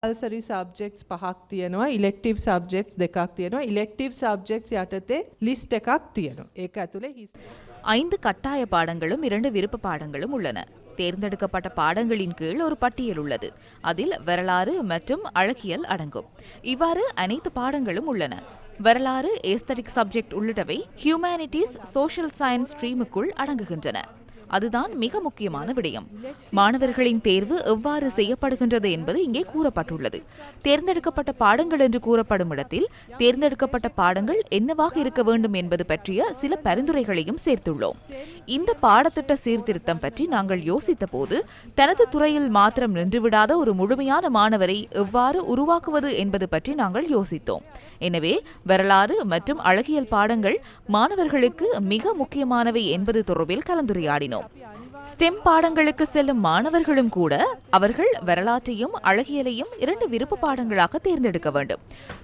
compulsory subjects පහක් තියෙනවා, elective subjects දෙකක් තියෙනවා. elective subjects යටතේ list එකක් තියෙනවා. ඒක ඇතුලේ 5 கட்டாய பாடங்களும் 2 விருப்ப பாடங்களும் உள்ளன. தேர்ந்தெடுக்கப்பட்ட பாடங்களின் கீழ் ஒரு பட்டியல் உள்ளது. அதில் வரலாறு மற்றும் அழகியல் அடங்கும். இவ்வாறு அனைத்து பாடங்களும் உள்ளன. வரலாறு, ஏஸ்தட்டிக் சப்ஜெக்ட் உள்ளிட்டவை ஹியூமனிட்டிஸ், சோஷியல் சயின்ஸ் ஸ்ட்ரீமுக்குள் அடங்குகின்றன. அதுதான் மிக முக்கியமான விடயம். மாணவர்களின் தேர்வு எவ்வாறு செய்யப்படுகின்றது என்பது இங்கே கூறப்பட்டுள்ளது. தேர்ந்தெடுக்கப்பட்ட பாடங்கள் என்று கூறப்படும் இடத்தில் தேர்ந்தெடுக்கப்பட்ட பாடங்கள் என்னவாக இருக்க வேண்டும் என்பது பற்றிய சில பரிந்துரைகளையும் சேர்த்துள்ளோம். இந்த பாடத்திட்ட சீர்திருத்தம் பற்றி நாங்கள் யோசித்த போது தனது துறையில் மாத்திரம் நின்றுவிடாத ஒரு முழுமையான மாணவரை எவ்வாறு உருவாக்குவது என்பது பற்றி நாங்கள் யோசித்தோம். எனவே வரலாறு மற்றும் அழகியல் பாடங்கள் மாணவர்களுக்கு மிக முக்கியமானவை என்பது தொடர்பில் கலந்துரையாடினோம். ஸ்டெம் பாடங்களுக்கு செல்லும் மாணவர்களும் கூட அவர்கள் வரலாற்றையும் அழகியலையும் 2 விருப்ப பாடங்களாக தேர்ந்தெடுக்க வேண்டும்.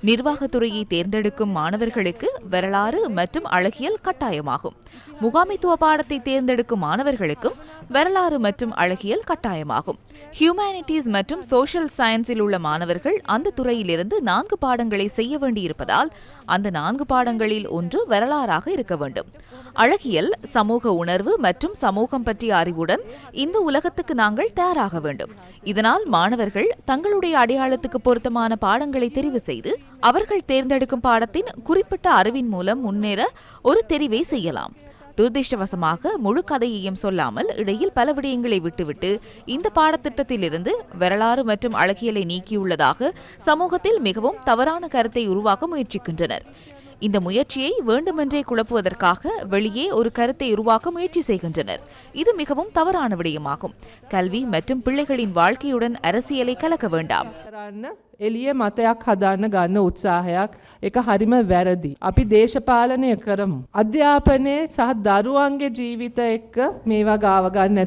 நிர்வாகத்துறையை தேர்ந்தெடுக்கும் மாணவர்களுக்கு வரலாறு மற்றும் அழகியல் கட்டாயமாகும். முகாமைத்துவ பாடத்தை தேர்ந்தெடுக்கும் மாணவர்களுக்கும் வரலாறு மற்றும் அழகியல் கட்டாயமாகும். ஹியூமனிட்டிஸ் மற்றும் சோஷியல் சயின்ஸில் உள்ள மாணவர்கள் அந்த துறையிலிருந்து 4 பாடங்களை செய்ய வேண்டியிருப்பதால் அந்த 4 பாடங்களில் ஒன்று வரலாறாக இருக்க வேண்டும். அழகியல், சமூக உணர்வு மற்றும் சமூகம் பற்றிய அறிவுடன் இந்த உலகத்துக்கு நாங்கள் தயாராக வேண்டும். இதனால் மாணவர்கள் தங்களுடைய அடையாளத்துக்கு பொருத்தமான பாடங்களை தெரிவு செய்து அவர்கள் தேர்ந்தெடுக்கும் பாடத்தின் குறிப்பிட்ட அறிவின் மூலம் முன்னேற ஒரு தெரிவை செய்யலாம். துரதிருஷ்டவசமாக முழு கதையையும் சொல்லாமல் இடையில் பல விடயங்களை விட்டுவிட்டு இந்த பாடத்திட்டத்திலிருந்து வரலாறு மற்றும் அழகியலை நீக்கியுள்ளதாக சமூகத்தில் மிகவும் தவறான கருத்தை உருவாக்க முயற்சிக்கின்றனர். இந்த முயற்சியை வேண்டுமென்றே குழப்புவதற்காக வெளியே ஒரு கருத்தை உருவாக்க முயற்சி செய்கின்றனர். இது மிகவும் தவறான விடயமாகும். கல்வி மற்றும் பிள்ளைகளின் வாழ்க்கையுடன் அரசியலை கலக்க வேண்டாம். එළිය මතයක් හදාන්න ගන්න උත්සාහයක් ඒක හරිම වැරදි. අපි දේශපාලනය කරමු. අධ්‍යාපනයේ සහ දරුවන්ගේ ජීවිත එක්ක මේවා ගාව ගන්න